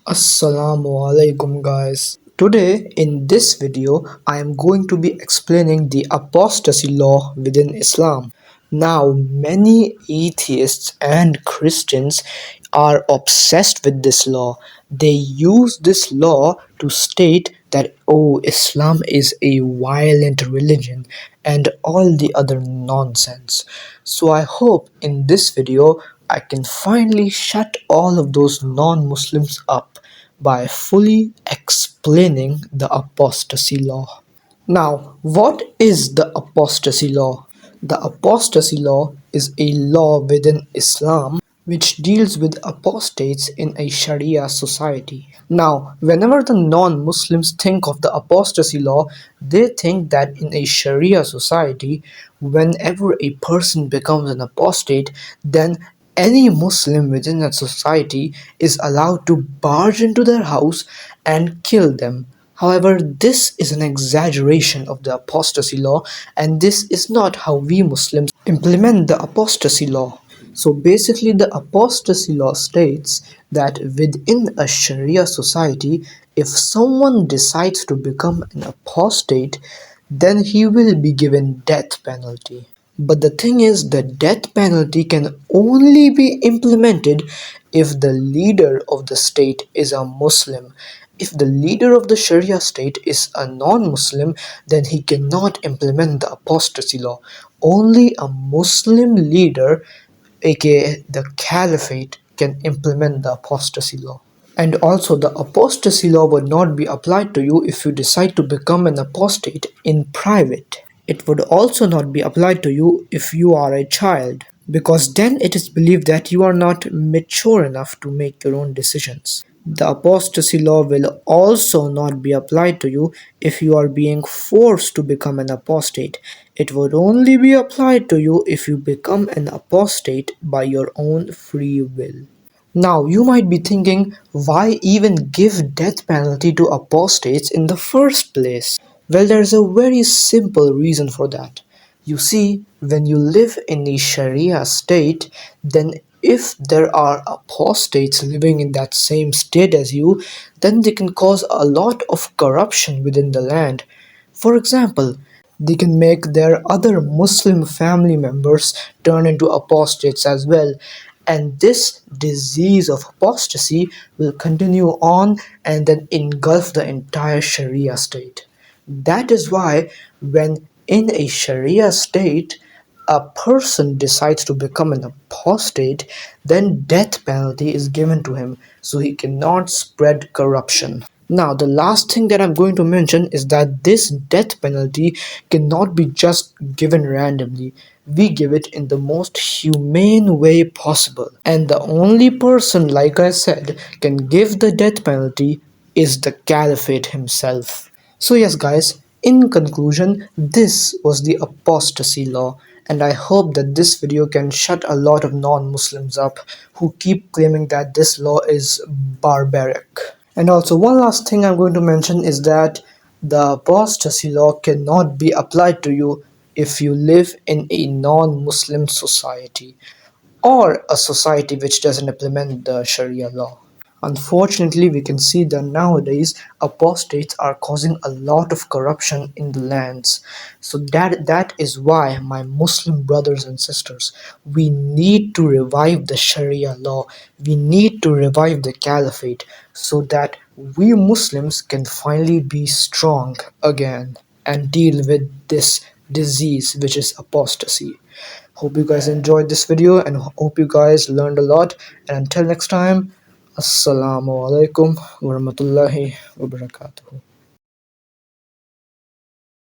Assalamu alaikum guys. Today in this video I am going to be explaining the apostasy law within Islam. Now many atheists and Christians are obsessed with this law. They use this law to state that Islam is a violent religion and all the other nonsense. So I hope in this video I can finally shut all of those non-Muslims up by fully explaining the apostasy law. Now, what is the apostasy law? The apostasy law is a law within Islam which deals with apostates in a Sharia society. Now, whenever the non Muslims think of the apostasy law, they think that in a Sharia society, whenever a person becomes an apostate, then any Muslim within that society is allowed to barge into their house and kill them. However, this is an exaggeration of the apostasy law, and this is not how we Muslims implement the apostasy law. So basically, the apostasy law states that within a Sharia society, if someone decides to become an apostate, then he will be given death penalty. But the thing is, the death penalty can only be implemented if the leader of the state is a Muslim. If the leader of the Sharia state is a non-Muslim, then he cannot implement the apostasy law. Only a Muslim leader, aka the caliphate, can implement the apostasy law. And also, the apostasy law would not be applied to you if you decide to become an apostate in private. It would also not be applied to you if you are a child, because then it is believed that you are not mature enough to make your own decisions. The apostasy law will also not be applied to you if you are being forced to become an apostate. It would only be applied to you if you become an apostate by your own free will. Now, you might be thinking, why even give death penalty to apostates in the first place? Well, there's a very simple reason for that. You see, when you live in a Sharia state, then if there are apostates living in that same state as you, then they can cause a lot of corruption within the land. For example, they can make their other Muslim family members turn into apostates as well. And this disease of apostasy will continue on and then engulf the entire Sharia state. That is why, when in a Sharia state, a person decides to become an apostate, then death penalty is given to him so he cannot spread corruption. Now, the last thing that I'm going to mention is that this death penalty cannot be just given randomly. We give it in the most humane way possible. And the only person, like I said, can give the death penalty is the caliphate himself. So, yes, guys, in conclusion, this was the apostasy law, and I hope that this video can shut a lot of non Muslims up who keep claiming that this law is barbaric. And also, one last thing I'm going to mention is that the apostasy law cannot be applied to you if you live in a non Muslim society or a society which doesn't implement the Sharia law. Unfortunately, we can see that nowadays apostates are causing a lot of corruption in the lands. So that is why, my Muslim brothers and sisters, we need to revive the Sharia law. We need to revive the caliphate so that we Muslims can finally be strong again and deal with this disease which is apostasy. Hope you guys enjoyed this video and hope you guys learned a lot. And until next time, Assalamu alaikum warahmatullahi wabarakatuh.